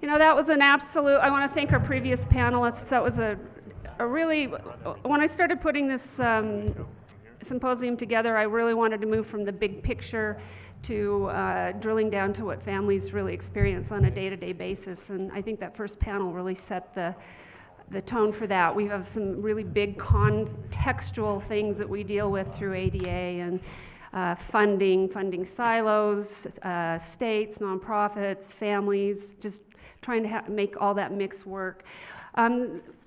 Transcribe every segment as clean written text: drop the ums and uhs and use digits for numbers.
You know, that was an absolute, I want to thank our previous panelists. That was a really, when I started putting this symposium together, I really wanted to move from the big picture to drilling down to what families really experience on a day-to-day basis. And I think that first panel really set the tone for that. We have some really big contextual things that we deal with through ADA and funding silos, states, nonprofits, families, just trying to make all that mix work.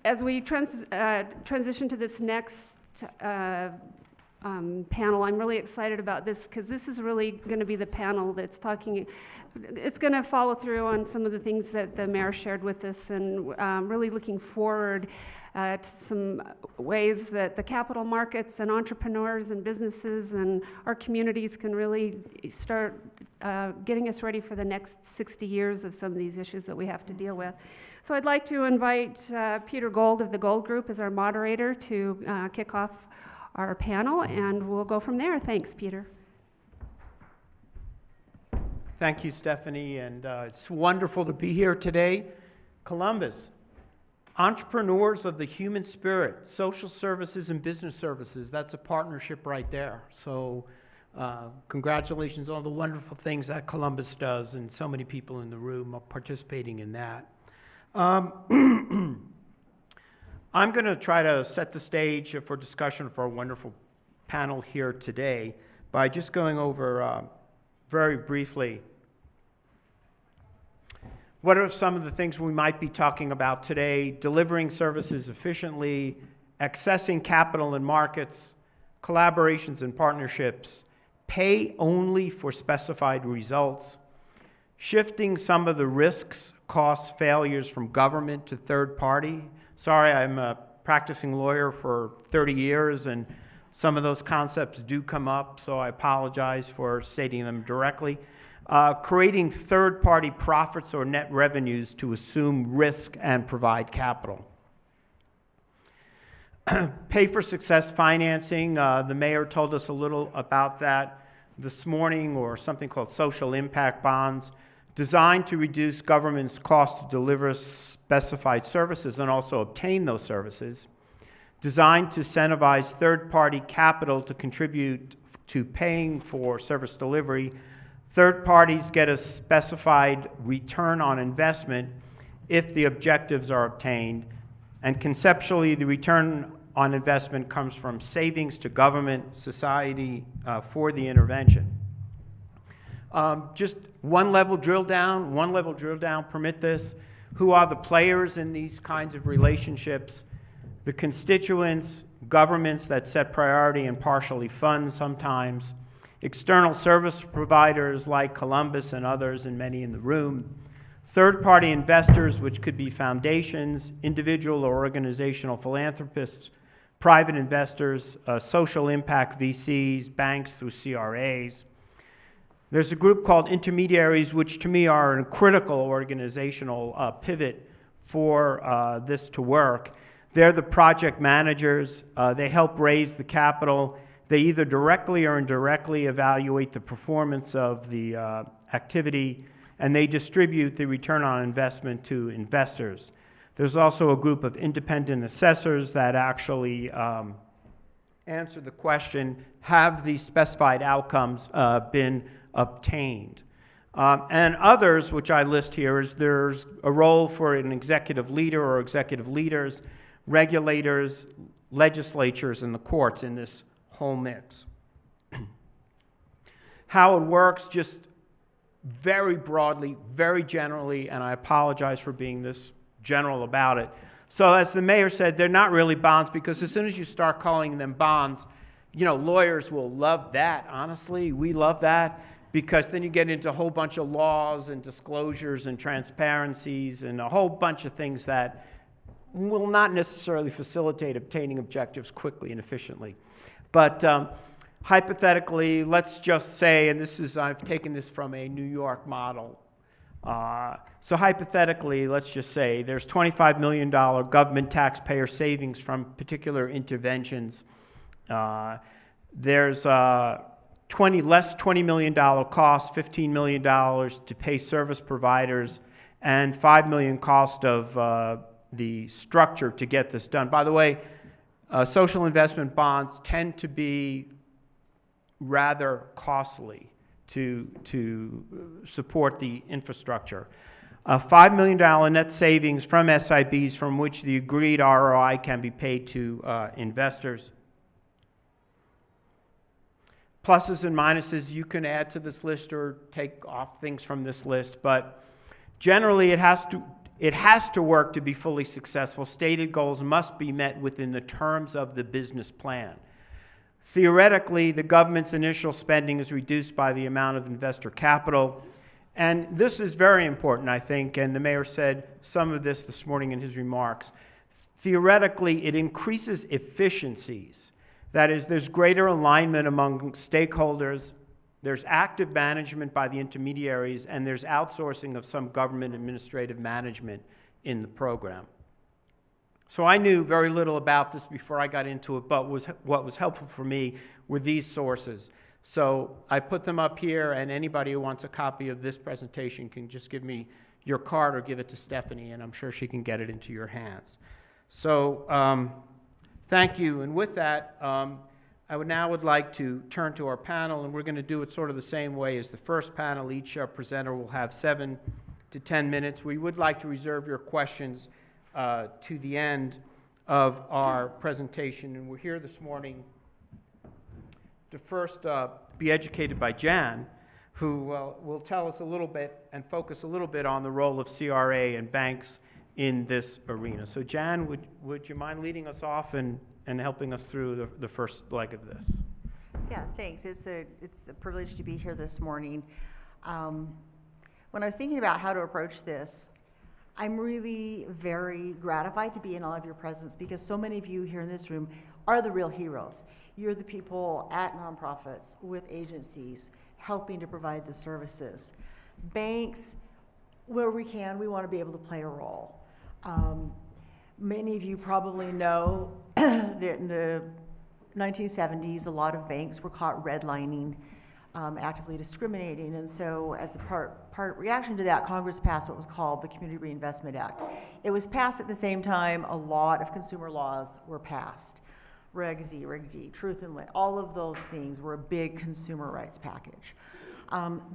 As we transition to this next panel, I'm really excited about this because this is really going to be the panel that's talking, it's going to follow through on some of the things that the mayor shared with us, and really looking forward to some ways that the capital markets and entrepreneurs and businesses and our communities can really start getting us ready for the next 60 years of some of these issues that we have to deal with. So I'd like to invite Peter Gold of the Gold Group as our moderator to kick off our panel, and we'll go from there. Thanks, Peter. Thank you, Stephanie, and it's wonderful to be here today. Columbus, entrepreneurs of the human spirit, social services and business services, that's a partnership right there. So congratulations on all the wonderful things that Columbus does, and so many people in the room are participating in that. I'm going to try to set the stage for discussion for a wonderful panel here today by just going over very briefly what are some of the things we might be talking about today: delivering services efficiently, accessing capital and markets, collaborations and partnerships, pay only for specified results, shifting some of the risks, costs, failures from government to third party. Sorry, I'm a practicing lawyer for 30 years, and some of those concepts do come up, so I apologize for stating them directly. Creating third-party profits or net revenues to assume risk and provide capital. Pay-for-success financing, the mayor told us a little about that this morning, or something called social impact bonds, designed to reduce government's cost to deliver specified services and also obtain those services, designed to incentivize third-party capital to contribute to paying for service delivery. Third parties get a specified return on investment if the objectives are obtained, and conceptually the return on investment comes from savings to government, society for the intervention. Just one level drill down, permit this. Who are the players in these kinds of relationships? The constituents, governments that set priority and partially fund sometimes, external service providers like Columbus and others and many in the room, third-party investors, which could be foundations, individual or organizational philanthropists, private investors, social impact VCs, banks through CRAs. There's a group called intermediaries, which to me are a critical organizational pivot for this to work. They're the project managers. They help raise the capital. They either directly or indirectly evaluate the performance of the activity, and they distribute the return on investment to investors. There's also a group of independent assessors that actually answer the question, have these specified outcomes been obtained? And others, which I list here, is there's a role for an executive leader or executive leaders, regulators, legislatures, and the courts in this whole mix. How it works, just very broadly, very generally, and I apologize for being this general about it. So as the mayor said, they're not really bonds, because as soon as you start calling them bonds, you know, lawyers will love that. Honestly, we love that, because then you get into a whole bunch of laws and disclosures and transparencies and a whole bunch of things that will not necessarily facilitate obtaining objectives quickly and efficiently. But hypothetically, let's just say, and this is, I've taken this from a New York model. So hypothetically, let's just say there's $25 million government taxpayer savings from particular interventions. There's less $20 million cost, $15 million to pay service providers, and $5 million cost of the structure to get this done. By the way, social investment bonds tend to be rather costly to support the infrastructure. A $5 million net savings from SIBs from which the agreed ROI can be paid to investors. Pluses and minuses, you can add to this list or take off things from this list, but generally it has to work to be fully successful. Stated goals must be met within the terms of the business plan. Theoretically, the government's initial spending is reduced by the amount of investor capital. And this is very important, I think, and the mayor said some of this morning in his remarks. Theoretically, it increases efficiencies. That is, there's greater alignment among stakeholders, there's active management by the intermediaries, and there's outsourcing of some government administrative management in the program. So I knew very little about this before I got into it, but what was helpful for me were these sources. So I put them up here, and anybody who wants a copy of this presentation can just give me your card or give it to Stephanie, and I'm sure she can get it into your hands. So thank you. And with that, I would like to turn to our panel, and we're going to do it sort of the same way as the first panel. Each presenter will have 7 to 10 minutes. We would like to reserve your questions to the end of our presentation, and we're here this morning to first be educated by Jan, who will tell us a little bit and focus a little bit on the role of CRA and banks in this arena. So Jan, would you mind leading us off and helping us through the first leg of this? Yeah, thanks. It's a privilege to be here this morning. When I was thinking about how to approach this, I'm really very gratified to be in all of your presence because so many of you here in this room are the real heroes. You're the people at nonprofits with agencies helping to provide the services. Banks, where we can, we want to be able to play a role. Many of you probably know that in the 1970s, a lot of banks were caught redlining, actively discriminating, and so as a part reaction to that, Congress passed what was called the Community Reinvestment Act. It was passed at the same time a lot of consumer laws were passed. Reg Z, Reg D, Truth and Lit, all of those things were a big consumer rights package.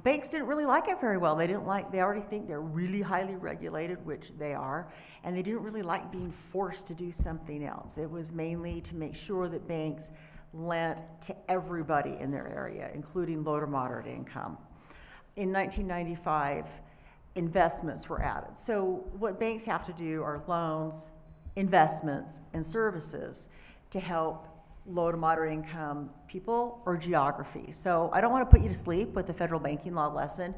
Banks didn't really like it very well. They already think they're really highly regulated, which they are, and they didn't really like being forced to do something else. It was mainly to make sure that banks lent to everybody in their area, including low to moderate income. In 1995, investments were added. So what banks have to do are loans, investments, and services to help low to moderate income people or geography. So I don't want to put you to sleep with the federal banking law lesson,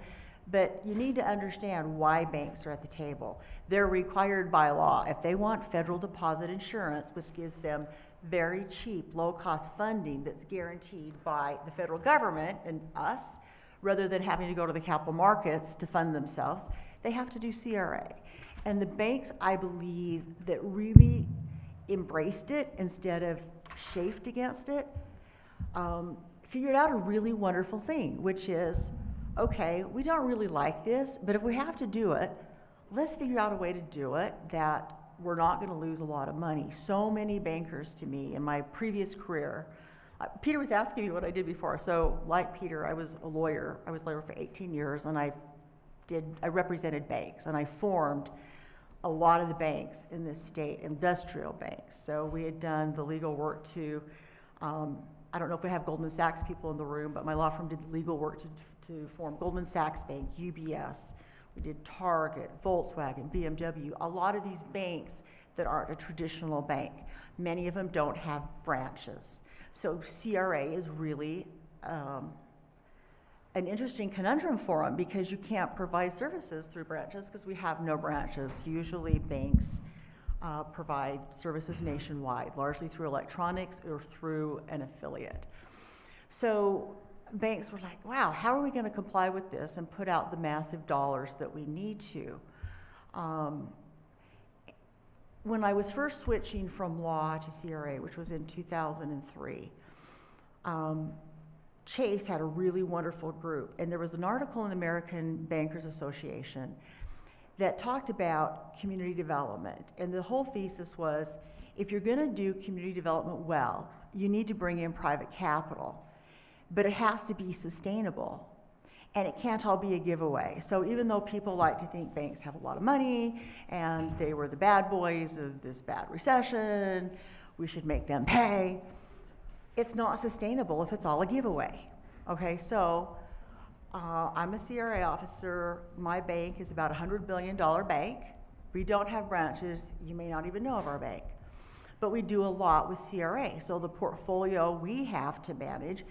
but you need to understand why banks are at the table. They're required by law. If they want federal deposit insurance, which gives them very cheap, low-cost funding that's guaranteed by the federal government and us, rather than having to go to the capital markets to fund themselves, they have to do CRA. And the banks, I believe, that really embraced it instead of chafed against it, figured out a really wonderful thing, which is, okay, we don't really like this, but if we have to do it, let's figure out a way to do it that we're not going to lose a lot of money. So many bankers to me in my previous career, Peter was asking me what I did before. So like Peter, I was a lawyer. I was a lawyer for 18 years, and I represented banks, and I formed a lot of the banks in this state, industrial banks. So we had done the legal work to, I don't know if we have Goldman Sachs people in the room, but my law firm did the legal work to form Goldman Sachs Bank, UBS. We did Target, Volkswagen, BMW, a lot of these banks that aren't a traditional bank. Many of them don't have branches. So CRA is really an interesting conundrum for them because you can't provide services through branches because we have no branches. Usually banks provide services nationwide, largely through electronics or through an affiliate. So banks were like, wow, how are we going to comply with this and put out the massive dollars that we need to? When I was first switching from law to CRA, which was in 2003, Chase had a really wonderful group, and there was an article in the American Bankers Association that talked about community development. And the whole thesis was, if you're gonna do community development well, you need to bring in private capital, but it has to be sustainable. And it can't all be a giveaway. So even though people like to think banks have a lot of money and they were the bad boys of this bad recession, we should make them pay, it's not sustainable if it's all a giveaway. Okay, so I'm a CRA officer. My bank is about a $100 billion bank. We don't have branches. You may not even know of our bank. But we do a lot with CRA. So the portfolio we have to manage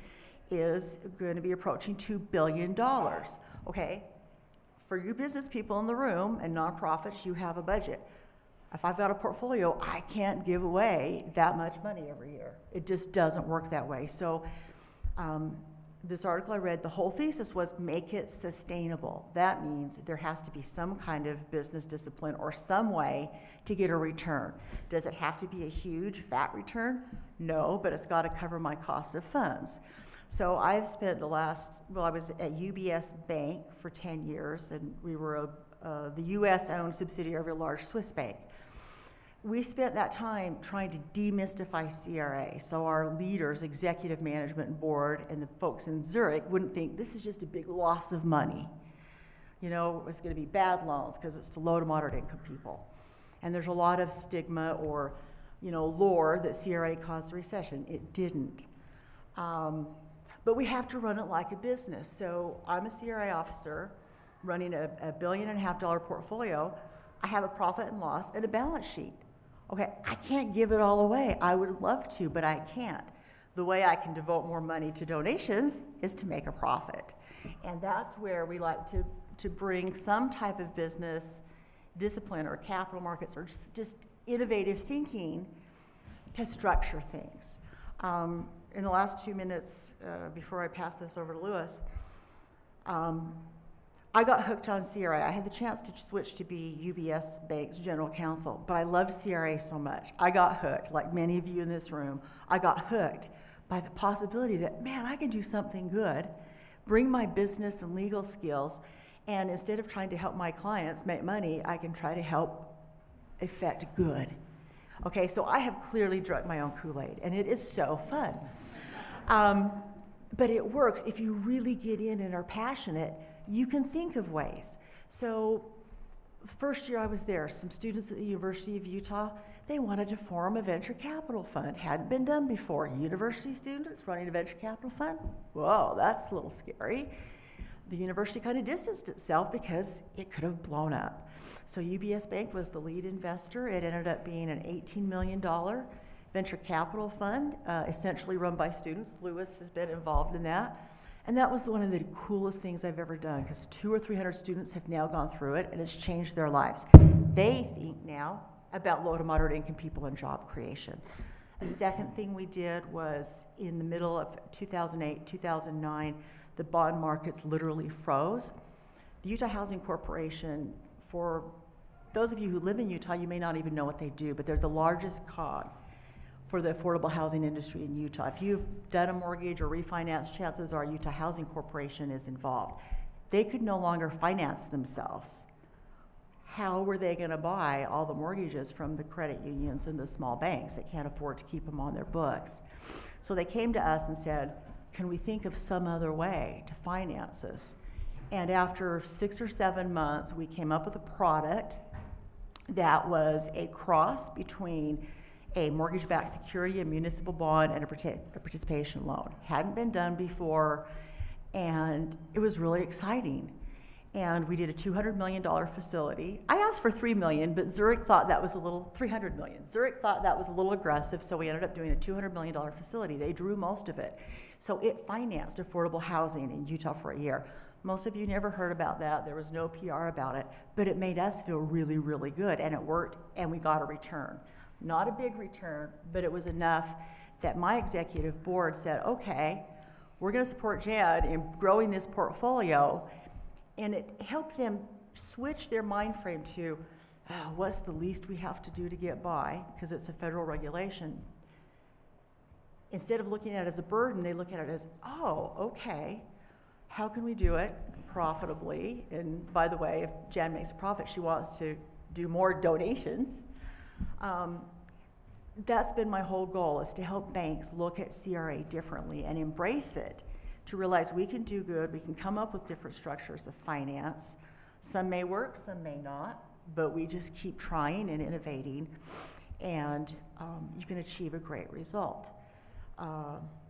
is going to be approaching $2 billion. Okay, for you business people in the room and nonprofits, you have a budget. If I've got a portfolio, I can't give away that much money every year. It just doesn't work that way. So this article I read, the whole thesis was make it sustainable. That means there has to be some kind of business discipline or some way to get a return. Does it have to be a huge fat return? No, but it's got to cover my cost of funds. So I've spent I was at UBS Bank for 10 years, and we were the US-owned subsidiary of a large Swiss bank. We spent that time trying to demystify CRA, so our leaders, executive management board, and the folks in Zurich wouldn't think this is just a big loss of money. You know, it's going to be bad loans because it's to low to moderate income people. And there's a lot of stigma or, lore that CRA caused the recession. It didn't. But we have to run it like a business. So I'm a CRA officer running a $1.5 billion portfolio. I have a profit and loss and a balance sheet. Okay, I can't give it all away. I would love to, but I can't. The way I can devote more money to donations is to make a profit. And that's where we like to bring some type of business discipline or capital markets or just innovative thinking to structure things. In the last 2 minutes, before I pass this over to Louis, I got hooked on CRA. I had the chance to switch to be UBS Bank's general counsel, but I loved CRA so much. I got hooked, like many of you in this room. I got hooked by the possibility that, man, I can do something good, bring my business and legal skills, and instead of trying to help my clients make money, I can try to help effect good. Okay, so I have clearly drunk my own Kool-Aid, and it is so fun. But it works. If you really get in and are passionate, you can think of ways. So the first year I was there, some students at the University of Utah, they wanted to form a venture capital fund. Hadn't been done before. University students running a venture capital fund? Whoa, that's a little scary. The university kind of distanced itself because it could have blown up. So UBS Bank was the lead investor. It ended up being an $18 million venture capital fund, essentially run by students. Louis has been involved in that. And that was one of the coolest things I've ever done because 200 or 300 students have now gone through it and it's changed their lives. They think now about low to moderate income people and job creation. A second thing we did was in the middle of 2008, 2009, the bond markets literally froze. The Utah Housing Corporation, for those of you who live in Utah, you may not even know what they do, but they're the largest cog for the affordable housing industry in Utah. If you've done a mortgage or refinance, chances are Utah Housing Corporation is involved. They could no longer finance themselves. How were they going to buy all the mortgages from the credit unions and the small banks that can't afford to keep them on their books? So they came to us and said, can we think of some other way to finance this? And after 6 or 7 months, we came up with a product that was a cross between a mortgage-backed security, a municipal bond, and a participation loan. Hadn't been done before, and it was really exciting. And we did a $200 million facility. I asked for $3 million, but Zurich thought that was $300 million. Zurich thought that was a little aggressive, so we ended up doing a $200 million facility. They drew most of it. So it financed affordable housing in Utah for a year. Most of you never heard about that. There was no PR about it, but it made us feel really, really good, and it worked, and we got a return. Not a big return, but it was enough that my executive board said, okay, we're going to support Jan in growing this portfolio, and it helped them switch their mind frame to, what's the least we have to do to get by, because it's a federal regulation. Instead of looking at it as a burden, they look at it as, oh, okay, how can we do it profitably. And by the way, if Jan makes a profit, she wants to do more donations. That's been my whole goal, is to help banks look at CRA differently and embrace it, to realize we can do good, we can come up with different structures of finance. Some may work, some may not, but we just keep trying and innovating, and you can achieve a great result.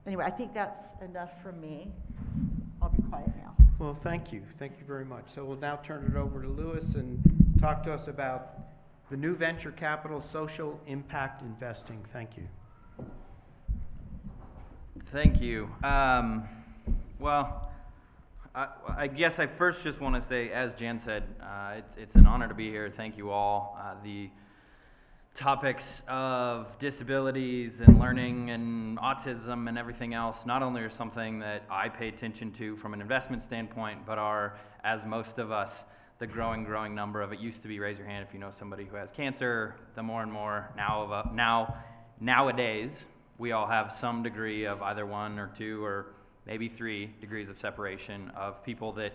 Anyway, I think that's enough from me. I'll be quiet now. Well, thank you. Thank you very much. So we'll now turn it over to Lewis and talk to us about the new venture capital social impact investing. Thank you. Thank you. Well, I guess I first just want to say, as Jan said, it's an honor to be here. Thank you all. The topics of disabilities and learning and autism and everything else not only are something that I pay attention to from an investment standpoint, but are, as most of us, the growing number of it. Used to be raise your hand if you know somebody who has cancer. The more and more nowadays, we all have some degree of either 1 or 2 or maybe 3 degrees of separation of people that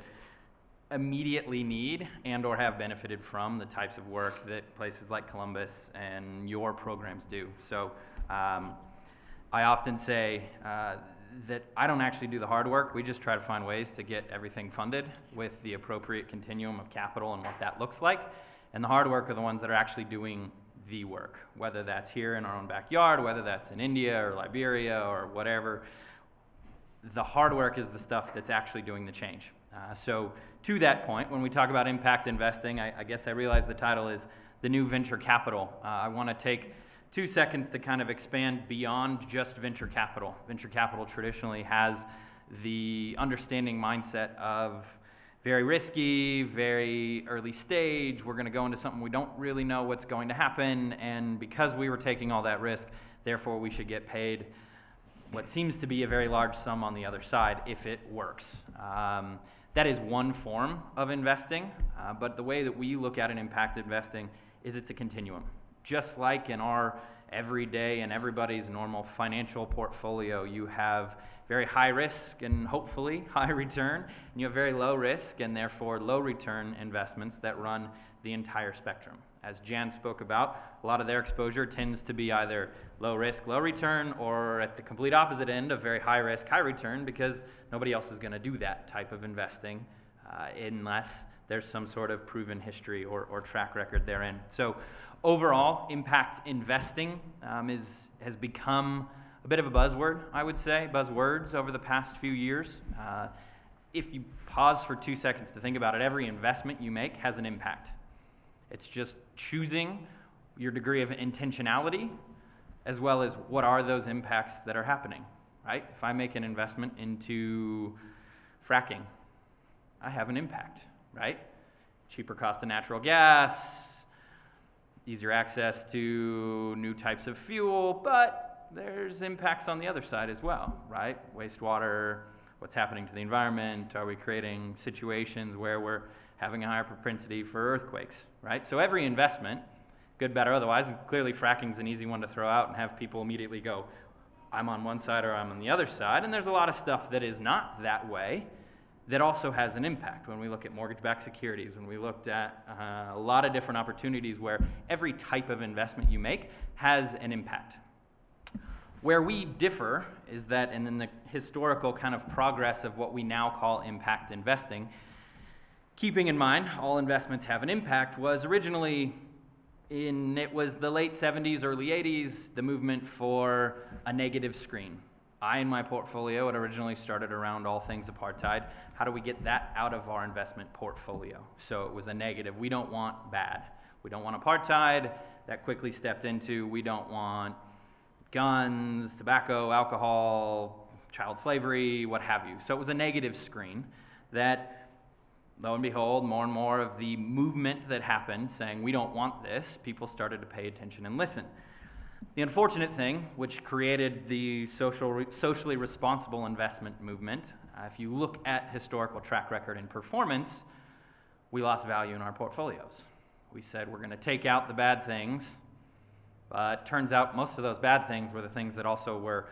immediately need and or have benefited from the types of work that places like Columbus and your programs do. So I often say that I don't actually do the hard work. We just try to find ways to get everything funded with the appropriate continuum of capital and what that looks like. And the hard work are the ones that are actually doing the work, whether that's here in our own backyard, whether that's in India or Liberia or whatever. The hard work is the stuff that's actually doing the change. So to that point, when we talk about impact investing, I guess I realize the title is the new venture capital. I want to take 2 seconds to kind of expand beyond just venture capital. Venture capital traditionally has the understanding mindset of very risky, very early stage. We're going to go into something we don't really know what's going to happen, and because we were taking all that risk, therefore we should get paid what seems to be a very large sum on the other side if it works. That is one form of investing, but the way that we look at an impact investing is it's a continuum. Just like in our everyday and everybody's normal financial portfolio, you have very high risk and hopefully high return, and you have very low risk and therefore low return investments that run the entire spectrum. As Jan spoke about, a lot of their exposure tends to be either low risk, low return, or at the complete opposite end of very high risk, high return, because nobody else is going to do that type of investing unless there's some sort of proven history or track record therein. So overall, impact investing has become a bit of a buzzword, I would say, buzzwords over the past few years. If you pause for 2 seconds to think about it, every investment you make has an impact. It's just choosing your degree of intentionality as well as what are those impacts that are happening, right? If I make an investment into fracking, I have an impact, right? Cheaper cost of natural gas, easier access to new types of fuel, but there's impacts on the other side as well, right? Wastewater, what's happening to the environment? Are we creating situations where we're having a higher propensity for earthquakes, right? So every investment, good, bad, or otherwise, and clearly fracking's an easy one to throw out and have people immediately go, I'm on one side or I'm on the other side, and there's a lot of stuff that is not that way that also has an impact. When we look at mortgage-backed securities, when we looked at a lot of different opportunities where every type of investment you make has an impact. Where we differ is that, and in the historical kind of progress of what we now call impact investing, keeping in mind all investments have an impact, was originally it was the late 70s, early 80s, the movement for a negative screen. In my portfolio, it originally started around all things apartheid. How do we get that out of our investment portfolio? So it was a negative. We don't want bad. We don't want apartheid. That quickly stepped into we don't want guns, tobacco, alcohol, child slavery, what have you. So it was a negative screen that, lo and behold, more and more of the movement that happened saying we don't want this, people started to pay attention and listen. The unfortunate thing, which created the socially responsible investment movement, if you look at historical track record and performance, we lost value in our portfolios. We said we're going to take out the bad things, but turns out most of those bad things were the things that also were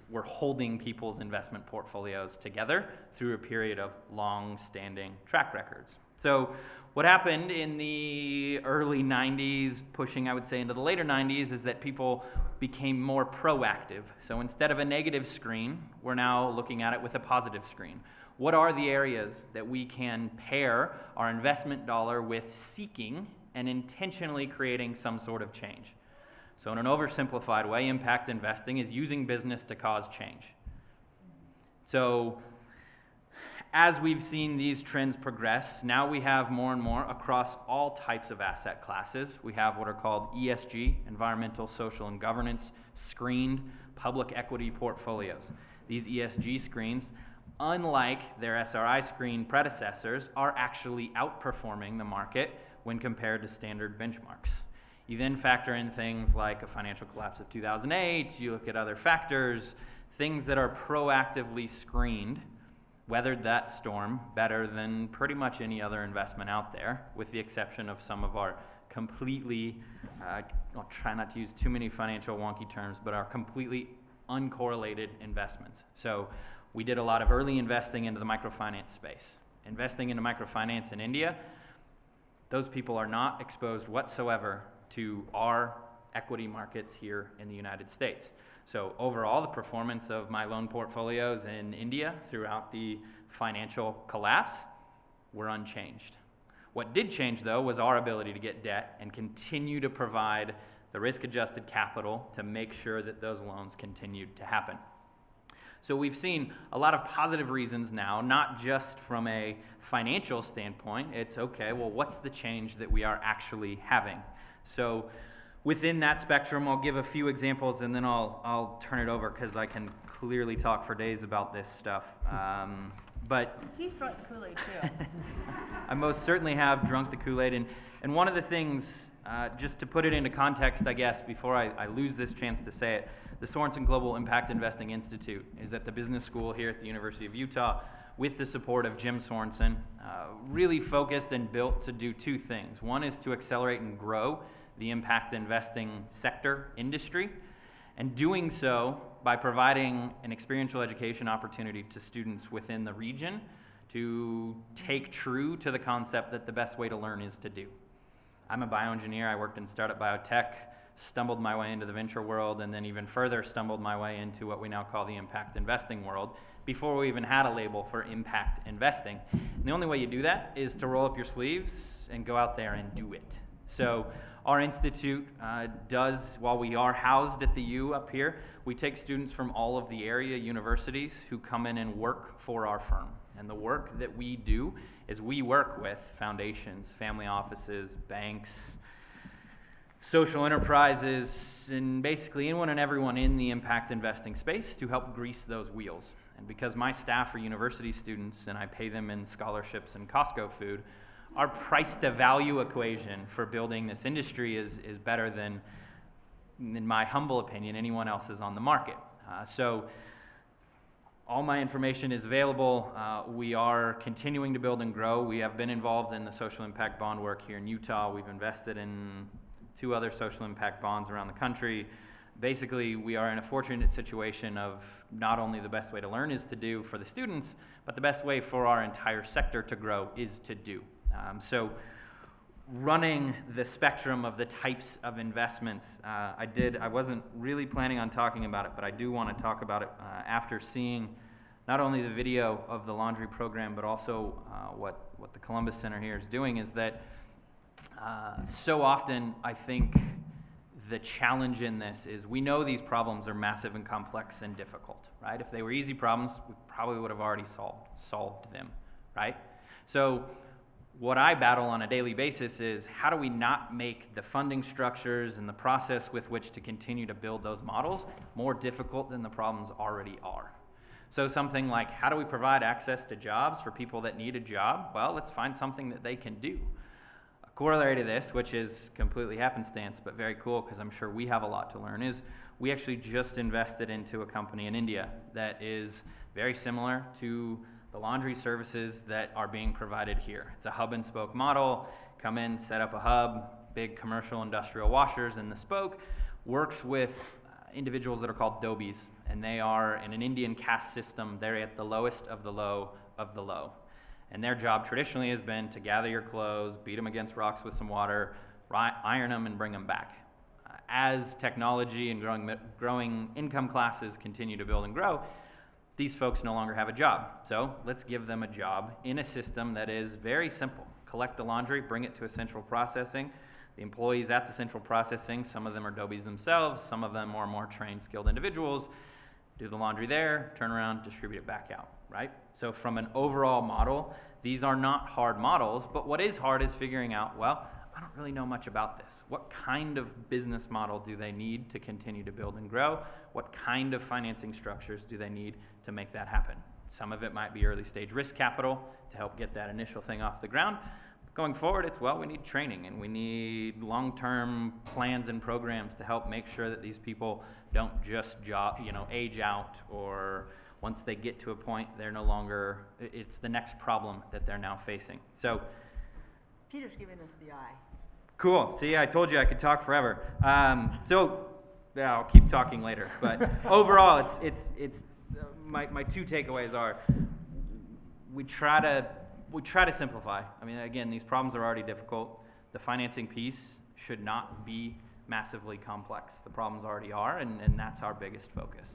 we're holding people's investment portfolios together through a period of long-standing track records. So what happened in the early 90s, pushing I would say into the later 90s, is that people became more proactive. So instead of a negative screen, we're now looking at it with a positive screen. What are the areas that we can pair our investment dollar with seeking and intentionally creating some sort of change? So in an oversimplified way, impact investing is using business to cause change. So as we've seen these trends progress, now we have more and more across all types of asset classes. We have what are called ESG, environmental, social, and governance, screened public equity portfolios. These ESG screens, unlike their SRI screen predecessors, are actually outperforming the market when compared to standard benchmarks. You then factor in things like a financial collapse of 2008, you look at other factors, things that are proactively screened, weathered that storm better than pretty much any other investment out there, with the exception of some of our completely, I'll try not to use too many financial wonky terms, but our completely uncorrelated investments. So we did a lot of early investing into the microfinance space. Investing into microfinance in India, those people are not exposed whatsoever to our equity markets here in the United States. So overall, the performance of my loan portfolios in India throughout the financial collapse were unchanged. What did change, though, was our ability to get debt and continue to provide the risk-adjusted capital to make sure that those loans continued to happen. So we've seen a lot of positive reasons now, not just from a financial standpoint. It's, okay, well, what's the change that we are actually having? So within that spectrum, I'll give a few examples and then I'll turn it over because I can clearly talk for days about this stuff. But He's drunk the Kool-Aid too. I most certainly have drunk the Kool-Aid. And one of the things, just to put it into context, I guess, before I lose this chance to say it, the Sorensen Global Impact Investing Institute is at the business school here at the University of Utah with the support of Jim Sorensen, really focused and built to do two things. One is to accelerate and grow the impact investing sector industry, and doing so by providing an experiential education opportunity to students within the region to take true to the concept that the best way to learn is to do. I'm a bioengineer. I worked in startup biotech, stumbled my way into the venture world, and then even further stumbled my way into what we now call the impact investing world before we even had a label for impact investing. And the only way you do that is to roll up your sleeves and go out there and do it. So our institute does, while we are housed at the U up here, we take students from all of the area universities who come in and work for our firm. And the work that we do is we work with foundations, family offices, banks, social enterprises, and basically anyone and everyone in the impact investing space to help grease those wheels. And because my staff are university students and I pay them in scholarships and Costco food, our price to value equation for building this industry is better than, in my humble opinion, anyone else's on the market. So all my information is available. We are continuing to build and grow. We have been involved in the social impact bond work here in Utah. We've invested in 2 other social impact bonds around the country. Basically, we are in a fortunate situation of not only the best way to learn is to do for the students, but the best way for our entire sector to grow is to do. So running the spectrum of the types of investments, I wasn't really planning on talking about it, but I do want to talk about it after seeing not only the video of the laundry program, but also what the Columbus Center here is doing, is that so often I think the challenge in this is we know these problems are massive and complex and difficult, right? If they were easy problems, we probably would have already solved them, right? So what I battle on a daily basis is how do we not make the funding structures and the process with which to continue to build those models more difficult than the problems already are. So something like, how do we provide access to jobs for people that need a job? Well, let's find something that they can do. A corollary to this, which is completely happenstance, but very cool because I'm sure we have a lot to learn, is we actually just invested into a company in India that is very similar to the laundry services that are being provided here. It's a hub and spoke model. Come in, set up a hub, big commercial industrial washers in the spoke, works with individuals that are called dobies, and they are in an Indian caste system. They're at the lowest of the low of the low. And their job traditionally has been to gather your clothes, beat them against rocks with some water, iron them, and bring them back. As technology and growing income classes continue to build and grow, these folks no longer have a job. So let's give them a job in a system that is very simple. Collect the laundry, bring it to a central processing. The employees at the central processing, some of them are dobies themselves, some of them are more trained, skilled individuals, do the laundry there, turn around, distribute it back out, right? So from an overall model, these are not hard models, but what is hard is figuring out, well, I don't really know much about this. What kind of business model do they need to continue to build and grow? What kind of financing structures do they need to make that happen? Some of it might be early stage risk capital to help get that initial thing off the ground. Going forward, it's, well, we need training and we need long-term plans and programs to help make sure that these people don't just age out, or once they get to a point, they're no longer, it's the next problem that they're now facing. So, Peter's giving us the eye. cool. See, I told you I could talk forever. I'll keep talking later. But overall, it's my two takeaways are we try to simplify. I mean, again, these problems are already difficult. The financing piece should not be massively complex. The problems already are, and that's our biggest focus.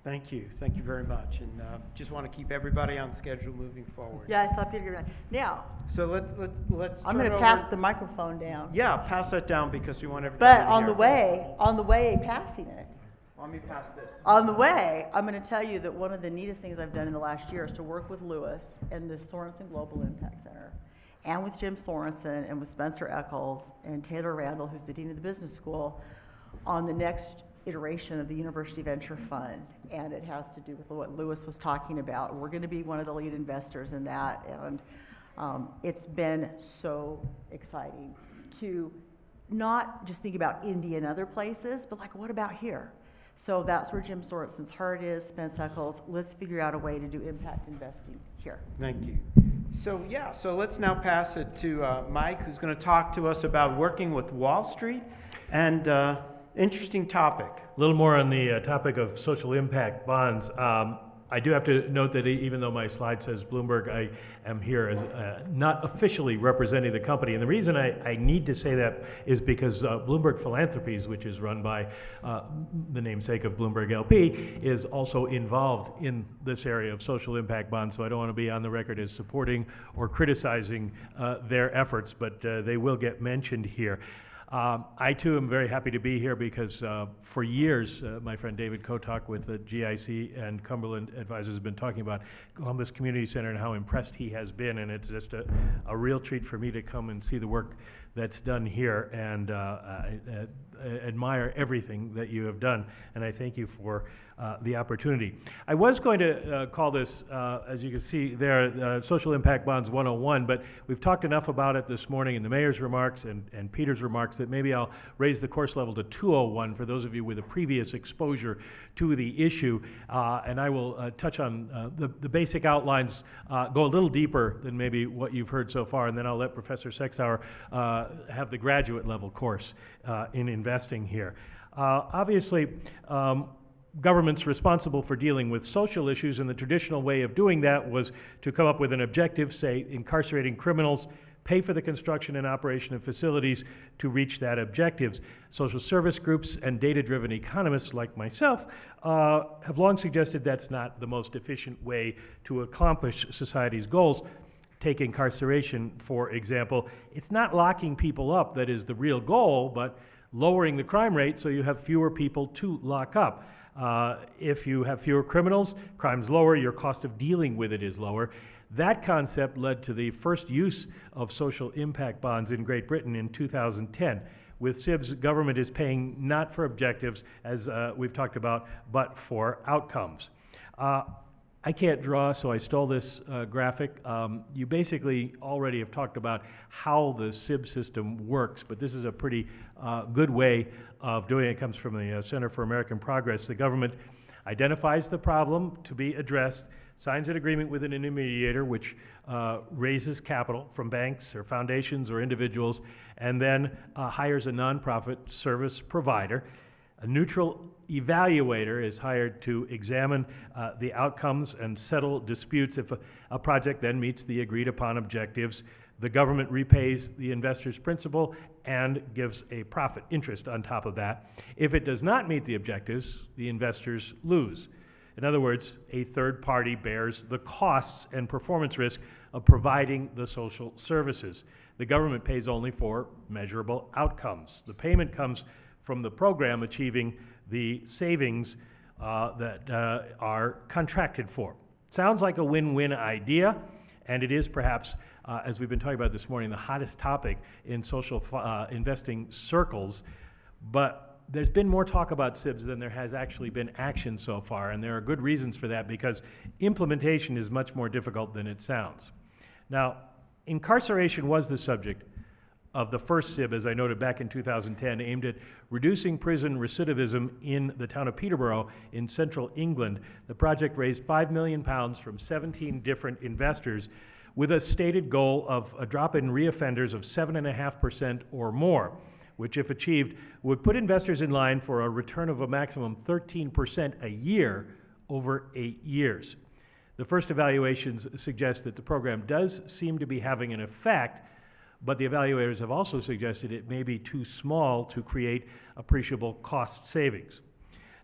Thank you very much, and just want to keep everybody on schedule moving forward. Yeah, I saw Peter give it. Now, So let's. I'm turn going to over- pass the microphone down. Yeah, pass that down because we want everybody But to on hear. the way passing it, Let me pass this. on the way, I'm going to tell you that one of the neatest things I've done in the last year is to work with Lewis and the Sorensen Global Impact Center, and with Jim Sorensen and with Spencer Eccles and Taylor Randall, who's the dean of the business school, on the next iteration of the University Venture Fund. And it has to do with what Lewis was talking about. We're going to be one of the lead investors in that, and it's been so exciting to not just think about India and other places, but like, what about here? So that's where Jim Sorensen's heart is, Spence Eccles. Let's figure out a way to do impact investing here. Thank you. So let's now pass it to Mike, who's going to talk to us about working with Wall Street, and interesting topic. A little more on the topic of social impact bonds. I do have to note that even though my slide says Bloomberg, I am here as not officially representing the company. And the reason I need to say that is because Bloomberg Philanthropies, which is run by the namesake of Bloomberg LP, is also involved in this area of social impact bonds. So I don't want to be on the record as supporting or criticizing their efforts, but they will get mentioned here. I too am very happy to be here because for years, my friend David Kotok with the GIC and Cumberland Advisors has been talking about Columbus Community Center and how impressed he has been, and it's just a real treat for me to come and see the work that's done here, and I admire everything that you have done, and I thank you for the opportunity. I was going to call this, as you can see there, Social Impact Bonds 101, but we've talked enough about it this morning in the mayor's remarks and Peter's remarks that maybe I'll raise the course level to 201 for those of you with a previous exposure to the issue, and I will touch on the basic outlines, go a little deeper than maybe what you've heard so far, and then I'll let Professor Sexauer have the graduate level course in investing here. Obviously, government's responsible for dealing with social issues, and the traditional way of doing that was to come up with an objective, say incarcerating criminals, pay for the construction and operation of facilities to reach that objectives. Social service groups and data-driven economists like myself have long suggested that's not the most efficient way to accomplish society's goals. Take incarceration, for example. It's not locking people up that is the real goal, but lowering the crime rate so you have fewer people to lock up. If you have fewer criminals, crime's lower, your cost of dealing with it is lower. That concept led to the first use of social impact bonds in Great Britain in 2010. With SIBs, government is paying not for objectives, as we've talked about, but for outcomes. I can't draw, so I stole this graphic. You basically already have talked about how the SIB system works, but this is a pretty good way of doing it. It comes from the Center for American Progress. The government identifies the problem to be addressed, signs an agreement with an intermediator, which raises capital from banks or foundations or individuals, and then hires a nonprofit service provider. A neutral evaluator is hired to examine the outcomes and settle disputes. If a project then meets the agreed upon objectives, the government repays the investor's principal and gives a profit interest on top of that. If it does not meet the objectives, the investors lose. In other words, a third party bears the costs and performance risk of providing the social services. The government pays only for measurable outcomes. The payment comes from the program achieving the savings that are contracted for. Sounds like a win-win idea, and it is perhaps, as we've been talking about this morning, the hottest topic in social investing circles. But there's been more talk about SIBs than there has actually been action so far, and there are good reasons for that because implementation is much more difficult than it sounds. Now, incarceration was the subject of the first SIB, as I noted back in 2010, aimed at reducing prison recidivism in the town of Peterborough in central England. The project raised £5 million from 17 different investors with a stated goal of a drop in reoffenders of 7.5% or more, which, if achieved, would put investors in line for a return of a maximum 13% a year over 8 years. The first evaluations suggest that the program does seem to be having an effect, but the evaluators have also suggested it may be too small to create appreciable cost savings.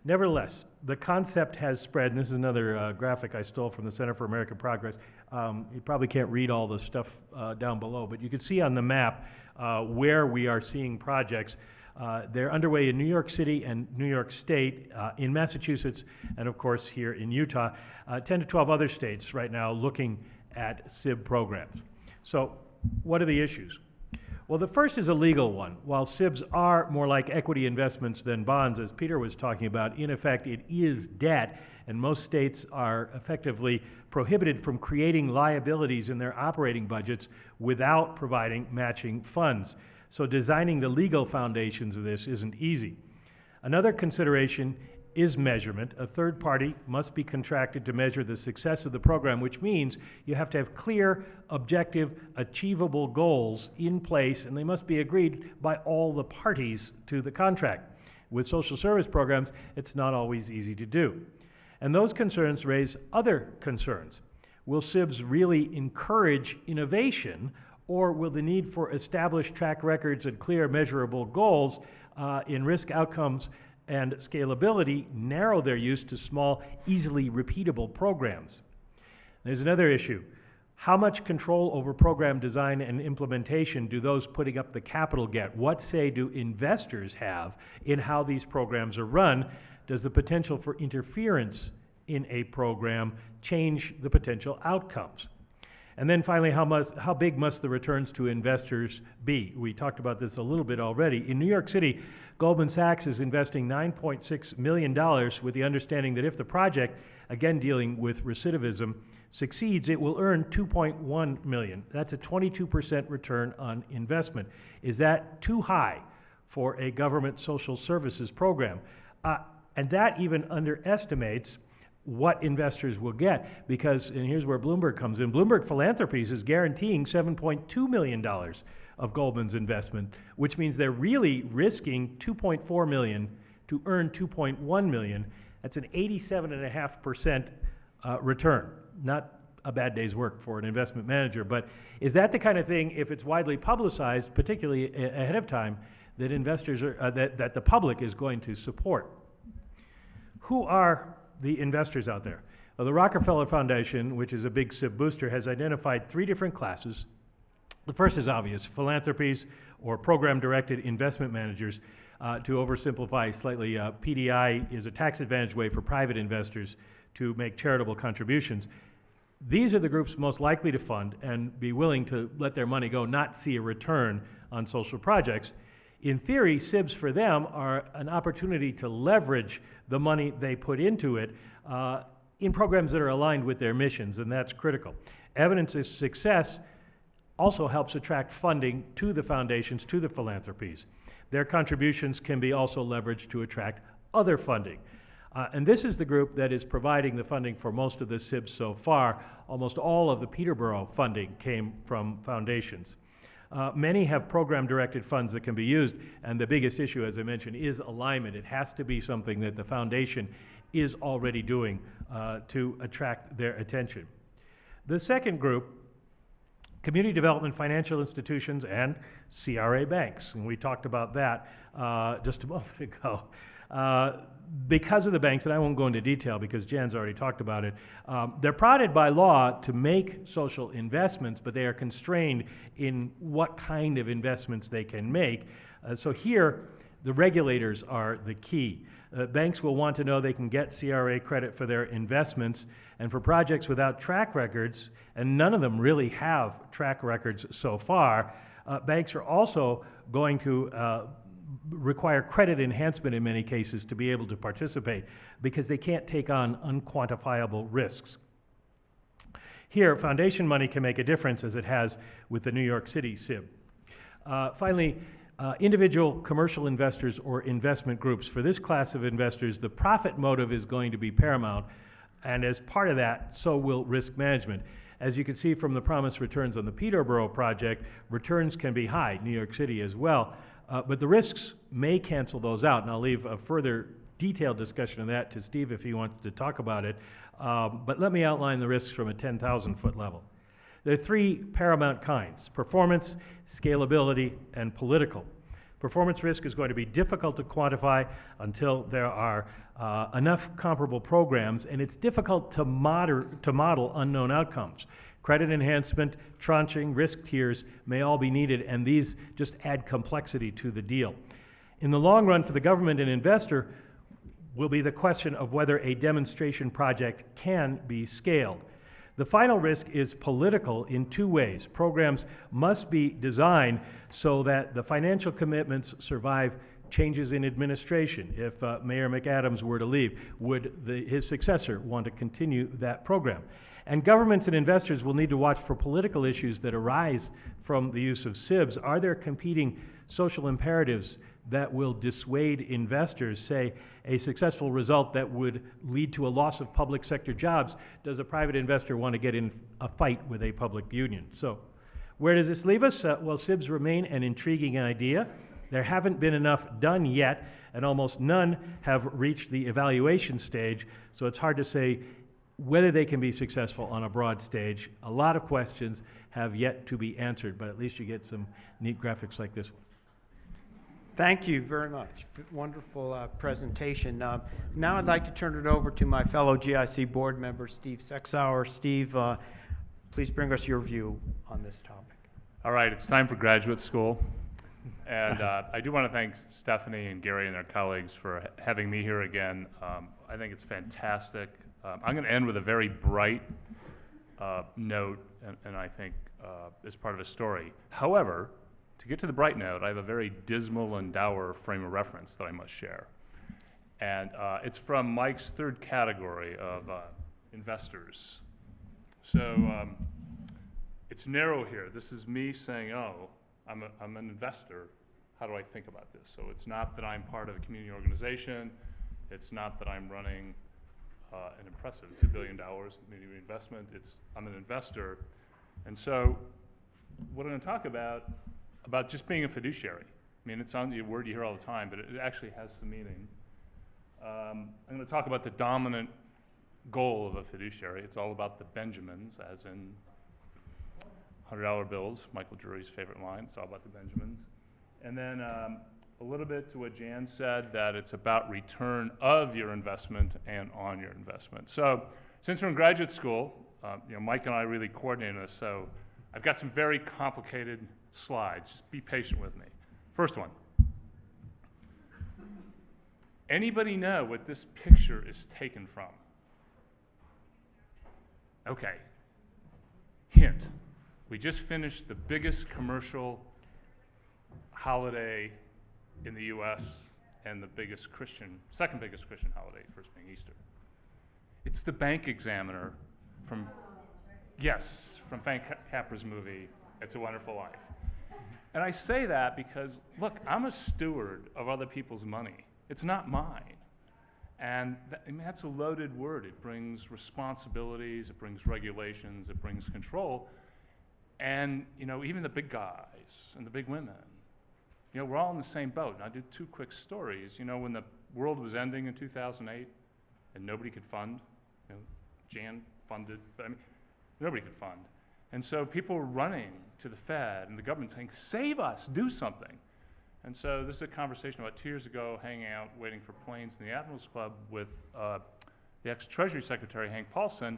Nevertheless, the concept has spread, and this is another graphic I stole from the Center for American Progress. You probably can't read all the stuff down below, but you can see on the map where we are seeing projects. They're underway in New York City and New York State, in Massachusetts, and of course here in Utah. 10 to 12 other states right now looking at SIB programs. So what are the issues? Well, the first is a legal one. While SIBs are more like equity investments than bonds, as Peter was talking about, in effect it is debt, and most states are effectively prohibited from creating liabilities in their operating budgets without providing matching funds. So designing the legal foundations of this isn't easy. Another consideration is measurement. A third party must be contracted to measure the success of the program, which means you have to have clear, objective, achievable goals in place, and they must be agreed by all the parties to the contract. With social service programs, it's not always easy to do. And those concerns raise other concerns. Will SIBs really encourage innovation, or will the need for established track records and clear measurable goals in risk outcomes and scalability narrow their use to small, easily repeatable programs? There's another issue. How much control over program design and implementation do those putting up the capital get? What say do investors have in how these programs are run? Does the potential for interference in a program change the potential outcomes? And then finally, how big must the returns to investors be? We talked about this a little bit already. In New York City, Goldman Sachs is investing $9.6 million with the understanding that if the project, again dealing with recidivism, succeeds, it will earn $2.1 million. That's a 22% return on investment. Is that too high for a government social services program? And that even underestimates what investors will get, because, and here's where Bloomberg comes in, Bloomberg Philanthropies is guaranteeing $7.2 million of Goldman's investment, which means they're really risking $2.4 million to earn $2.1 million. That's an 87.5% return. Not a bad day's work for an investment manager, but is that the kind of thing, if it's widely publicized, particularly ahead of time, that investors are, that the public is going to support? Who are the investors out there? Well, the Rockefeller Foundation, which is a big SIB booster, has identified 3 different classes. The first is obvious: philanthropies or program-directed investment managers. To oversimplify slightly, PDI is a tax-advantaged way for private investors to make charitable contributions. These are the groups most likely to fund and be willing to let their money go, not see a return on social projects. In theory, SIBs for them are an opportunity to leverage the money they put into it in programs that are aligned with their missions, and that's critical. Evidence of success also helps attract funding to the foundations, to the philanthropies. Their contributions can be also leveraged to attract other funding. And this is the group that is providing the funding for most of the SIBs so far. Almost all of the Peterborough funding came from foundations. Many have program-directed funds that can be used, and the biggest issue, as I mentioned, is alignment. It has to be something that the foundation is already doing to attract their attention. The second group, community development financial institutions and CRA banks, and we talked about that just a moment ago. Because of the banks, and I won't go into detail because Jan's already talked about it, they're prodded by law to make social investments, but they are constrained in what kind of investments they can make. So here, the regulators are the key. Banks will want to know they can get CRA credit for their investments, and for projects without track records, and none of them really have track records so far, banks are also going to require credit enhancement in many cases to be able to participate because they can't take on unquantifiable risks. Here, foundation money can make a difference as it has with the New York City SIB. Finally, individual commercial investors or investment groups. For this class of investors, the profit motive is going to be paramount, and as part of that, so will risk management. As you can see from the promised returns on the Peterborough project, returns can be high, New York City as well, but the risks may cancel those out, and I'll leave a further detailed discussion of that to Steve if he wants to talk about it. But let me outline the risks from a 10,000-foot level. There are three paramount kinds: performance, scalability, and political. Performance risk is going to be difficult to quantify until there are enough comparable programs, and it's difficult to model unknown outcomes. Credit enhancement, tranching, risk tiers may all be needed, and these just add complexity to the deal. In the long run, for the government and investor, will be the question of whether a demonstration project can be scaled. The final risk is political in two ways. Programs must be designed so that the financial commitments survive changes in administration. If Mayor McAdams were to leave, would his successor want to continue that program? And governments and investors will need to watch for political issues that arise from the use of SIBs. Are there competing social imperatives that will dissuade investors? Say, a successful result that would lead to a loss of public sector jobs. Does a private investor want to get in a fight with a public union? So where does this leave us? Well, SIBs remain an intriguing idea. There haven't been enough done yet, and almost none have reached the evaluation stage, so it's hard to say whether they can be successful on a broad stage. A lot of questions have yet to be answered, but at least you get some neat graphics like this one. Thank you very much. Wonderful presentation. Now I'd like to turn it over to my fellow GIC board member, Steve Sexauer. Steve, please bring us your view on this topic. All right, it's time for graduate school. And I do want to thank Stephanie and Gary and their colleagues for having me here again. I think it's fantastic. I'm going to end with a very bright note, and I think as part of a story. However, to get to the bright note, I have a very dismal and dour frame of reference that I must share. And it's from Mike's third category of investors. So it's narrow here. This is me saying, oh, I'm an investor. How do I think about this? So it's not that I'm part of a community organization. It's not that I'm running an impressive $2 billion community investment. I'm an investor. And so what I'm going to talk about just being a fiduciary. I mean, it's a word you hear all the time, but it actually has some meaning. I'm going to talk about the dominant goal of a fiduciary. It's all about the Benjamins, as in $100 bills, Michael Drury's favorite line. It's all about the Benjamins. And then a little bit to what Jan said, that it's about return of your investment and on your investment. So since we're in graduate school, Mike and I really coordinated this, so I've got some very complicated slides. Just be patient with me. First one. Anybody know what this picture is taken from? Okay. Hint. We just finished the biggest commercial holiday in the U.S. and the second biggest Christian holiday, first being Easter. It's the bank examiner from Frank Capra's movie, It's a Wonderful Life. And I say that because, look, I'm a steward of other people's money. It's not mine. And that's a loaded word. It brings responsibilities, it brings regulations, it brings control. And, even the big guys and the big women, we're all in the same boat. And I'll do two quick stories. When the world was ending in 2008 and nobody could fund, Jan funded, but nobody could fund. And so people were running to the Fed and the government saying, save us, do something. And so this is a conversation about 2 years ago, hanging out, waiting for planes in the Admirals Club with the ex-Treasury Secretary, Hank Paulson.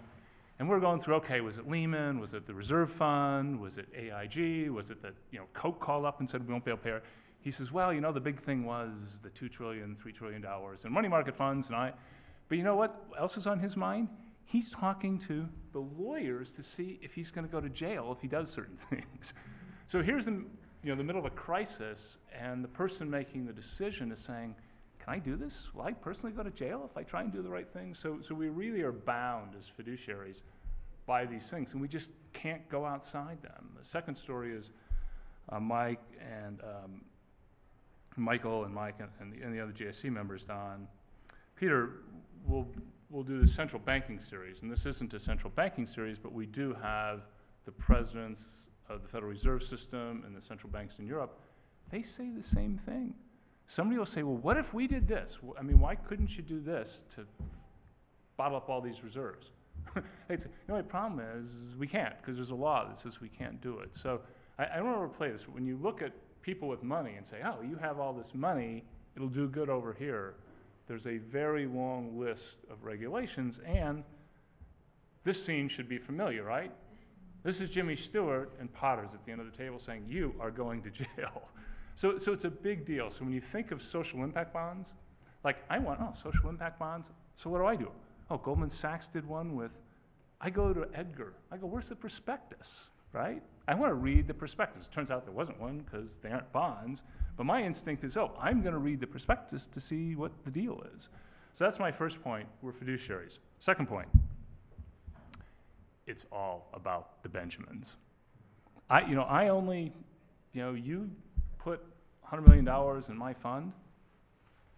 And we're going through, okay, was it Lehman? Was it the Reserve Fund? Was it AIG? Was it that, Coke called up and said we won't be able to pay her? He says, well, the big thing was the $2 trillion, $3 trillion and money market funds. But you know what else is on his mind? He's talking to the lawyers to see if he's going to go to jail if he does certain things. So here's in the middle of a crisis, and the person making the decision is saying, can I do this? Will I personally go to jail if I try and do the right thing? So we really are bound as fiduciaries by these things, and we just can't go outside them. The second story is Mike and Michael and Mike and the other GSC members, Don, Peter, we'll do the central banking series. And this isn't a central banking series, but we do have the presidents of the Federal Reserve System and the central banks in Europe. They say the same thing. Somebody will say, well, what if we did this? Why couldn't you do this to bottle up all these reserves? They'd say, the only problem is we can't, because there's a law that says we can't do it. So I don't want to overplay this, but when you look at people with money and say, oh, you have all this money, it'll do good over here, there's a very long list of regulations, and this scene should be familiar, right? This is Jimmy Stewart and Potter's at the end of the table saying, you are going to jail. So it's a big deal. So when you think of social impact bonds, social impact bonds, so what do? Oh, Goldman Sachs did one with, I go to Edgar. I go, where's the prospectus, right? I want to read the prospectus. It turns out there wasn't one because they aren't bonds. But my instinct is, I'm going to read the prospectus to see what the deal is. So that's my first point. We're fiduciaries. Second point, it's all about the Benjamins. You put $100 million in my fund,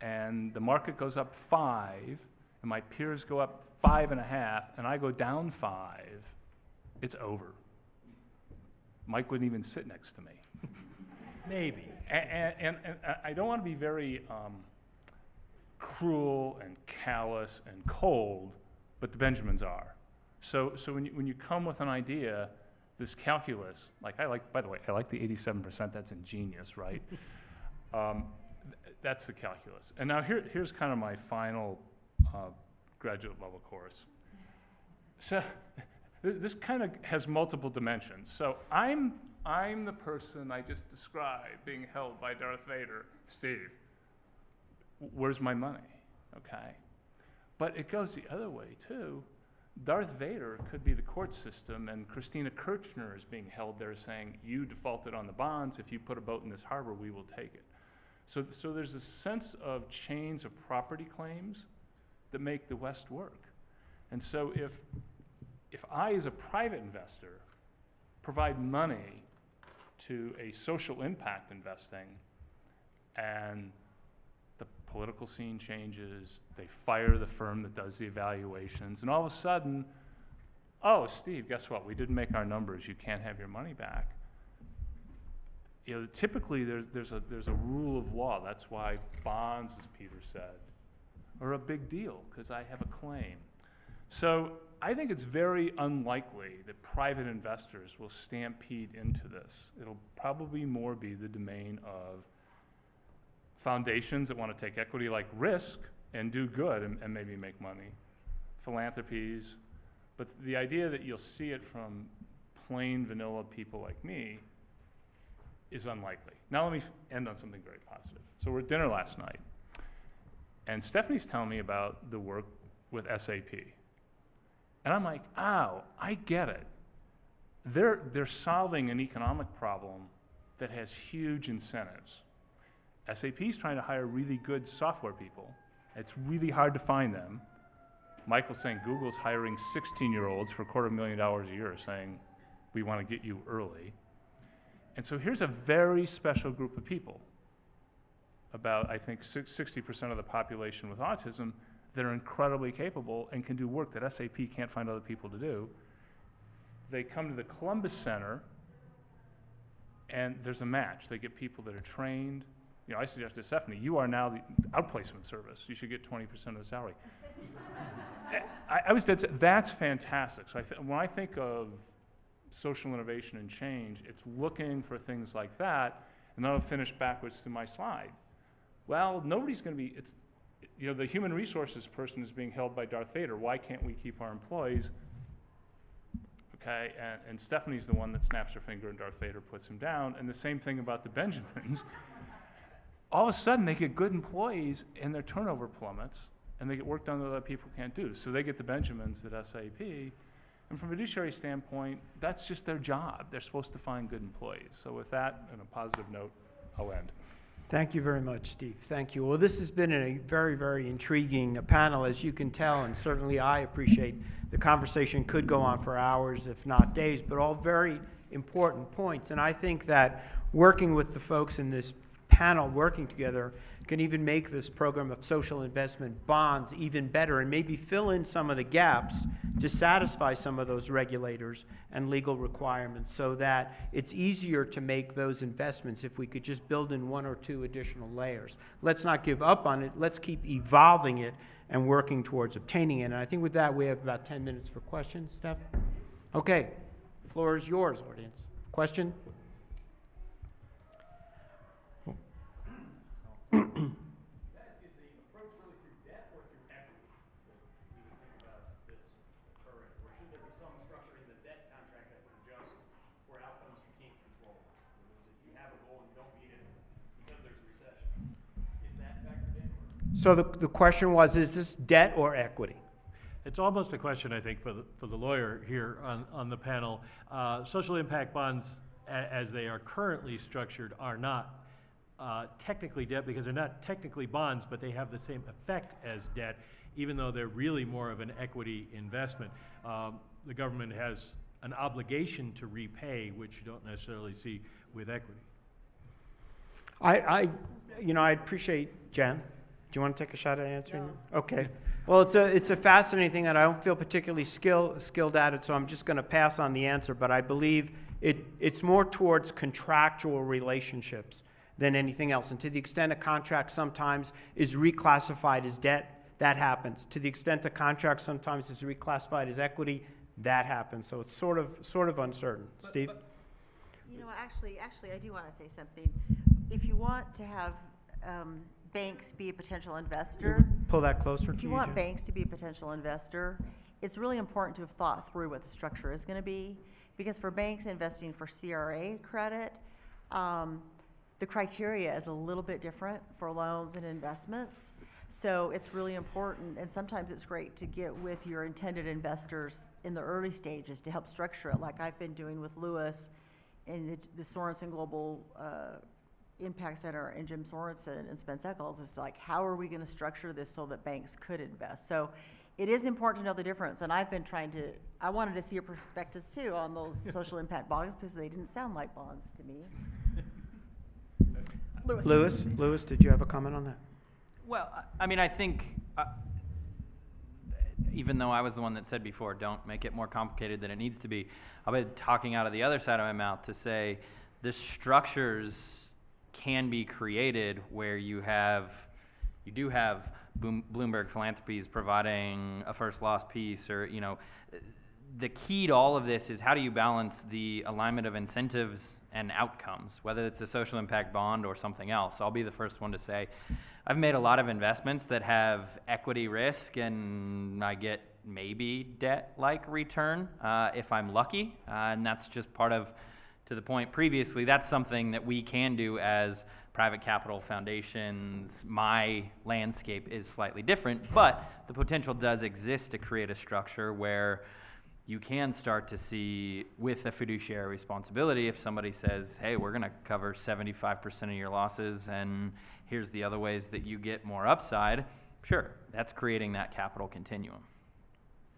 and the market goes up 5, and my peers go up 5.5, and I go down 5, it's over. Mike wouldn't even sit next to me. Maybe. And I don't want to be very cruel and callous and cold, but the Benjamins are. So when you come with an idea, this calculus, by the way, I like the 87%, that's ingenious, right? That's the calculus. And now here's kind of my final graduate level course. So this kind of has multiple dimensions. So I'm the person I just described being held by Darth Vader, Steve. Where's my money? Okay. But it goes the other way too. Darth Vader could be the court system, and Christina Kirchner is being held there saying, you defaulted on the bonds, if you put a boat in this harbor, we will take it. So there's a sense of chains of property claims that make the West work. And so if I, as a private investor, provide money to a social impact investing, and the political scene changes, they fire the firm that does the evaluations, and all of a sudden, oh, Steve, guess what? We didn't make our numbers. You can't have your money back. Typically there's a rule of law. That's why bonds, as Peter said, are a big deal, because I have a claim. So I think it's very unlikely that private investors will stampede into this. It'll probably more be the domain of foundations that want to take equity-like risk and do good and maybe make money, philanthropies. But the idea that you'll see it from plain vanilla people like me is unlikely. Now let me end on something very positive. So we're at dinner last night, and Stephanie's telling me about the work with SAP. And I'm like, oh, I get it. They're solving an economic problem that has huge incentives. SAP's trying to hire really good software people. It's really hard to find them. Michael's saying Google's hiring 16-year-olds for $250,000 a year, saying, we want to get you early. And so here's a very special group of people, about, I think, 60% of the population with autism, that are incredibly capable and can do work that SAP can't find other people to do. They come to the Columbus Center and there's a match. They get people that are trained. You know, I suggested to Stephanie, you are now the outplacement service. You should get 20% of the salary. I was dead set. That's fantastic. So when I think of social innovation and change, it's looking for things like that. And then I'll finish backwards to my slide. Well, nobody's going to be, you know, the human resources person is being held by Darth Vader. Why can't we keep our employees? Okay, and Stephanie's the one that snaps her finger and Darth Vader puts him down. And the same thing about the Benjamins. All of a sudden, they get good employees and their turnover plummets, and they get work done that other people can't do. So they get the Benjamins at SAP. And from a fiduciary standpoint, that's just their job. They're supposed to find good employees. So with that, on a positive note, I'll end. Thank you very much, Steve. Thank you. Well, this has been a very, very intriguing panel, as you can tell, and certainly I appreciate the conversation could go on for hours, if not days, but all very important points. And I think that working with the folks in this panel, working together, can even make this program of social investment bonds even better and maybe fill in some of the gaps to satisfy some of those regulators and legal requirements so that it's easier to make those investments if we could just build in one or two additional layers. Let's not give up on it. Let's keep evolving it and working towards obtaining it. And I think with that, we have about 10 minutes for questions. Steph? Okay. Floor is yours, audience. Question? So the question was, is this debt or equity? It's almost a question, I think, for the lawyer here on the panel. Social impact bonds, as they are currently structured, are not technically debt because they're not technically bonds, but they have the same effect as debt, even though they're really more of an equity investment. The government has an obligation to repay, which you don't necessarily see with equity. I appreciate, Jen. Do you want to take a shot at answering? No. Okay. Well, it's a fascinating thing, and I don't feel particularly skilled at it, so I'm just going to pass on the answer. But I believe it's more towards contractual relationships than anything else. And to the extent a contract sometimes is reclassified as debt, that happens. To the extent a contract sometimes is reclassified as equity, that happens. So it's sort of uncertain. Steve? You know, actually, I do want to say something. If you want to have banks be a potential investor, Pull that closer if to you you, want Jen. banks to be a potential investor, it's really important to have thought through what the structure is going to be. Because for banks investing for CRA credit, the criteria is a little bit different for loans and investments. So it's really important, and sometimes it's great to get with your intended investors in the early stages to help structure it, like I've been doing with Lewis and the Sorensen Global Impact Center and Jim Sorensen and Spence Eccles. It's like, how are we going to structure this so that banks could invest? So it is important to know the difference, and I've been I wanted to see your perspectives too on those social impact bonds because they didn't sound like bonds to me. Lewis, did you have a comment on that? Well, I mean, I think, even though I was the one that said before, don't make it more complicated than it needs to be, I've been talking out of the other side of my mouth to say the structures can be created where you do have Bloomberg Philanthropies providing a first loss piece, or, you know, the key to all of this is how do you balance the alignment of incentives and outcomes, whether it's a social impact bond or something else. I'll be the first one to say I've made a lot of investments that have equity risk, and I get maybe debt-like return if I'm lucky, and that's just part of, to the point previously, that's something that we can do as private capital foundations. My landscape is slightly different, but the potential does exist to create a structure where you can start to see, with a fiduciary responsibility, if somebody says, hey, we're going to cover 75% of your losses, and here's the other ways that you get more upside, sure, that's creating that capital continuum.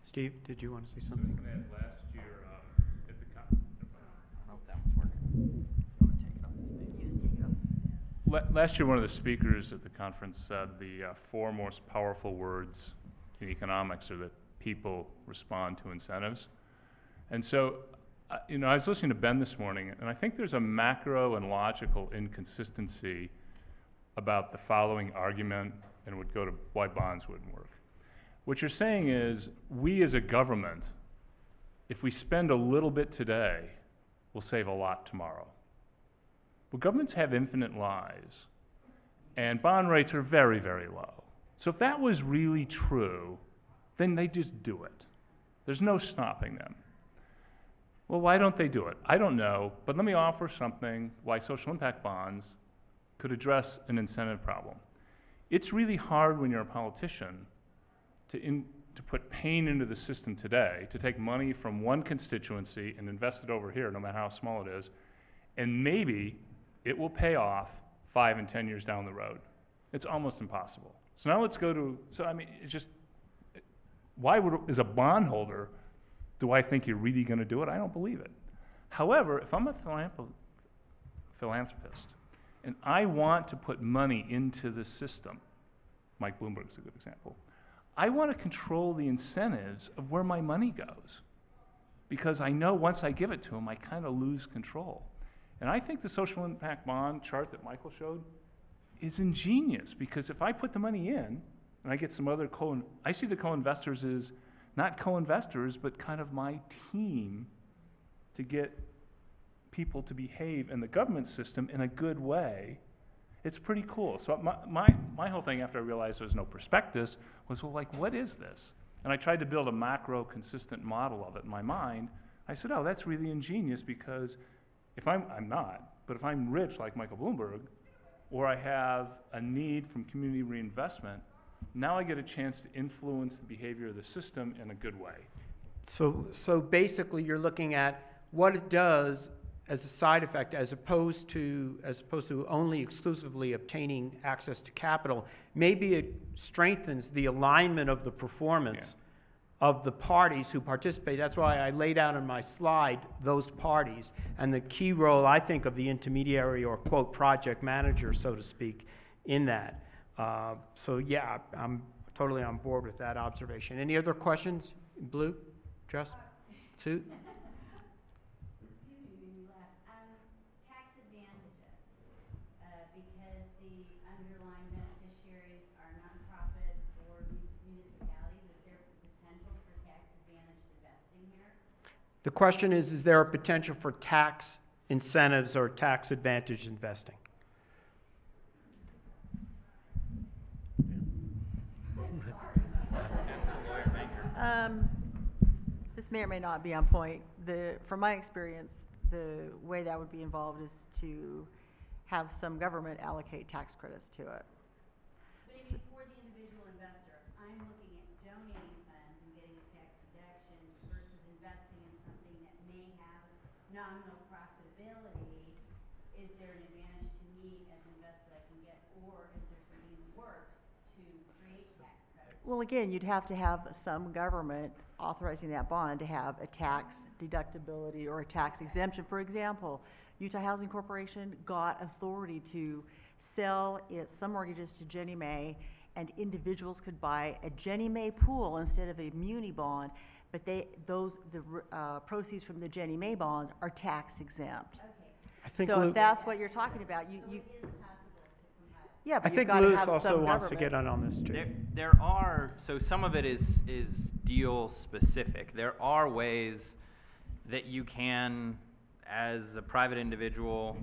Steve, did you want to say something? Last year at the I don't know if that one's working. You want to take it off the stage? You just take it off the stand. last year, one of the speakers at the conference said the four most powerful words in economics are that people respond to incentives. And so I was listening to Ben this morning, and I think there's a macro and logical inconsistency about the following argument, and would go to why bonds wouldn't work. What you're saying is, we as a government, if we spend a little bit today, we'll save a lot tomorrow. Well, governments have infinite lives, and bond rates are very, very low. So if that was really true, then they just do it. There's no stopping them. Well, why don't they do it? I don't know, but let me offer something why social impact bonds could address an incentive problem. It's really hard when you're a politician to put pain into the system today, to take money from one constituency and invest it over here, no matter how small it is, and maybe it will pay off 5 and 10 years down the road. It's almost impossible. So now let's go to, it's just, why would, as a bondholder, do I think you're really going to do it? I don't believe it. However, if I'm a philanthropist and I want to put money into the system, Mike Bloomberg's a good example, I want to control the incentives of where my money goes, because I know once I give it to him, I kind of lose control. And I think the social impact bond chart that Michael showed is ingenious, because if I put the money in and I get some other I see the co-investors as not co-investors, but kind of my team to get people to behave in the government system in a good way. It's pretty cool. So my whole thing, after I realized there was no prospectus, was, well, like, what is this? And I tried to build a macro consistent model of it in my mind. I said, oh, that's really ingenious, because if I'm not, but if I'm rich like Michael Bloomberg, or I have a need from community reinvestment, now I get a chance to influence the behavior of the system in a good way. So basically, you're looking at what it does as a side effect, as opposed to only exclusively obtaining access to capital. Maybe it strengthens the alignment of the performance of the parties who participate. That's why I laid out on my slide those parties and the key role, I think, of the intermediary, or quote project manager, so to speak, in that. So yeah, I'm totally on board with that observation. Any other questions? Blue dress, suit? Tax advantages, because the underlying beneficiaries are nonprofits or municipalities. Is there potential for tax advantaged investing here? The question is there a potential for tax incentives or tax advantage investing? This may or may not be on point. From my experience, the way that would be involved is to have some government allocate tax credits to it. But if for the individual investor, I'm looking at donating funds and getting a tax deduction versus investing in something that may have nominal profitability, is there an advantage to me as an investor that I can get, or is there something in the works to create tax credits? Well, again, you'd have to have some government authorizing that bond to have a tax deductibility or a tax exemption. For example, Utah Housing Corporation got authority to sell some mortgages to Ginnie Mae, and individuals could buy a Ginnie Mae pool instead of a muni bond, but the proceeds from the Ginnie Mae bond are tax exempt. Okay, I think So Lou, if that's what you're talking about, so it is possible to compile. yeah, I but you've think got to Louis have also some wants to government. get on this too. There are, so some of it is deal specific. There are ways that you can, as a private individual,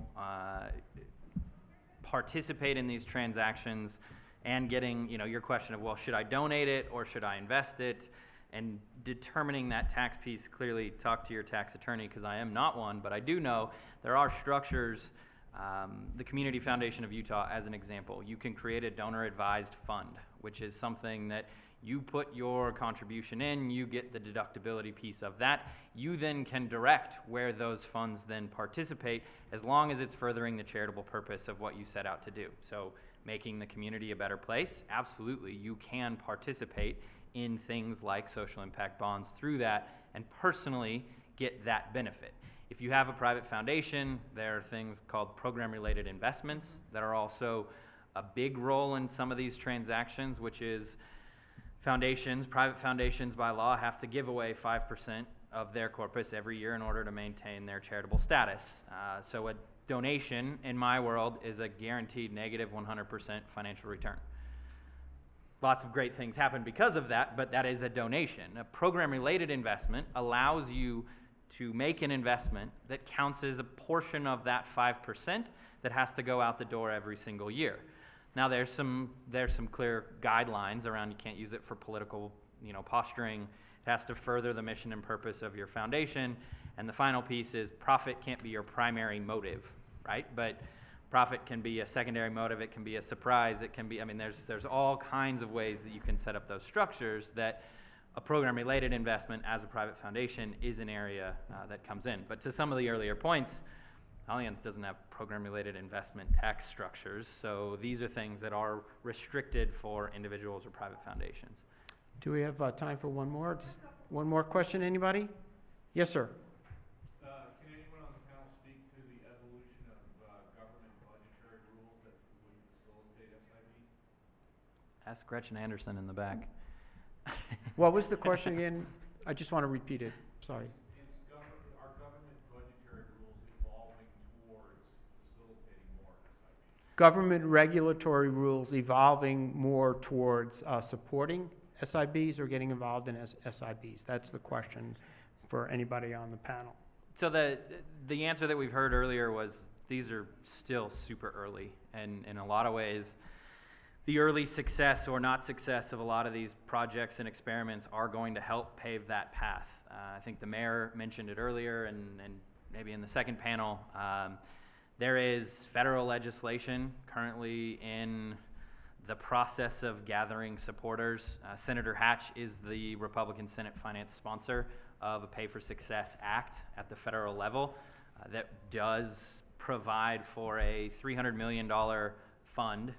participate in these transactions and getting, your question of, well, should I donate it or should I invest it? And determining that tax piece, clearly talk to your tax attorney, because I am not one, but I do know there are structures. The Community Foundation of Utah, as an example, you can create a donor-advised fund, which is something that you put your contribution in, you get the deductibility piece of that. You then can direct where those funds then participate, as long as it's furthering the charitable purpose of what you set out to do. So making the community a better place, absolutely, you can participate in things like social impact bonds through that and personally get that benefit. If you have a private foundation, there are things called program-related investments that are also a big role in some of these transactions, which is private foundations by law have to give away 5% of their corpus every year in order to maintain their charitable status. So a donation, in my world, is a guaranteed negative 100% financial return. Lots of great things happen because of that, but that is a donation. A program-related investment allows you to make an investment that counts as a portion of that 5% that has to go out the door every single year. Now, there's some clear guidelines around you can't use it for political, posturing. It has to further the mission and purpose of your foundation. And the final piece is profit can't be your primary motive, right? But profit can be a secondary motive. It can be a surprise. It can be, there's all kinds of ways that you can set up those structures that a program-related investment as a private foundation is an area that comes in. But to some of the earlier points, Allianz doesn't have program-related investment tax structures, so these are things that are restricted for individuals or private foundations. Do we have time for one more? One more question, anybody? Yes, sir. Can anyone on the panel speak to the evolution of government budgetary rules that would facilitate SIB? Ask Gretchen Anderson in the back. What was the question again? I just want to repeat it. Sorry. Are government budgetary rules evolving towards facilitating more SIB? Government regulatory rules evolving more towards supporting SIBs or getting involved in SIBs? That's the question for anybody on the panel. So the answer that we've heard earlier was these are still super early, and in a lot of ways, the early success or not success of a lot of these projects and experiments are going to help pave that path. I think the mayor mentioned it earlier, and maybe in the second panel, there is federal legislation currently in the process of gathering supporters. Senator Hatch is the Republican Senate Finance sponsor of a Pay for Success Act at the federal level that does provide for a $300 million fund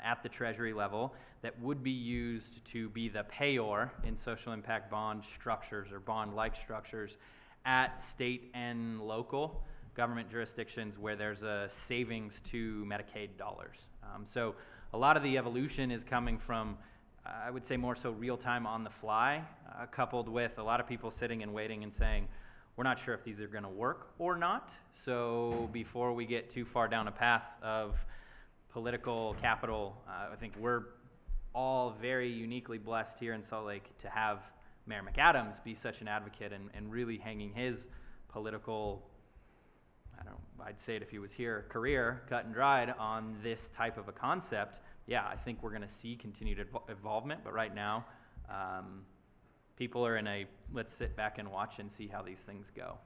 at the Treasury level that would be used to be the payor in social impact bond structures or bond-like structures at state and local government jurisdictions where there's a savings to Medicaid dollars. So a lot of the evolution is coming from, I would say, more so real-time on the fly, coupled with a lot of people sitting and waiting and saying, we're not sure if these are going to work or not. So before we get too far down a path of political capital, I think we're all very uniquely blessed here in Salt Lake to have Mayor McAdams be such an advocate and really hanging his political, I'd say it if he was here, career cut and dried on this type of a concept. Yeah, I think we're going to see continued involvement, but right now, people are in a let's sit back and watch and see how these things go.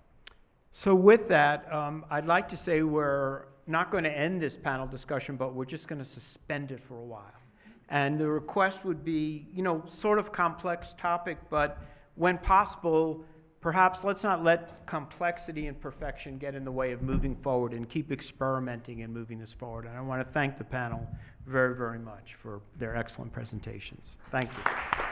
So with that, I'd like to say we're not going to end this panel discussion, but we're just going to suspend it for a while. And the request would be, sort of complex topic, but when possible, perhaps let's not let complexity and perfection get in the way of moving forward and keep experimenting and moving this forward. And I want to thank the panel very, very much for their excellent presentations. Thank you.